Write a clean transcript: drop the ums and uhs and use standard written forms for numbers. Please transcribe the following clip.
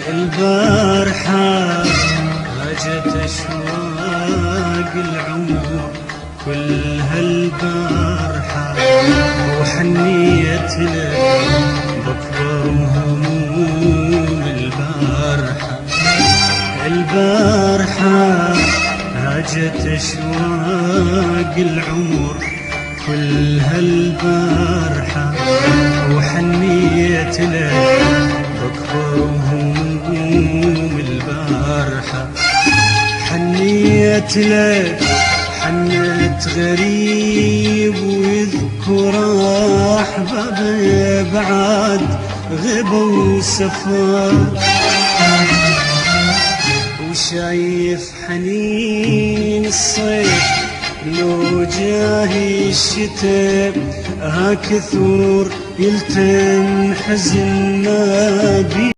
البارحة هاجت أشواق العمر كل هالبارحة، وحنيت لك بأكبر هموم البارحة. البارحة هاجت أشواق العمر كل هالبارحة، وحنيت لك بأكبر هموم البارحة. حنيت لك حنيت غريب ويذكر أحبابي بعد غبوا وسفر، وشايف حنين الصيف لو جاهي الشتاء هكثر يلتم حزننا بي.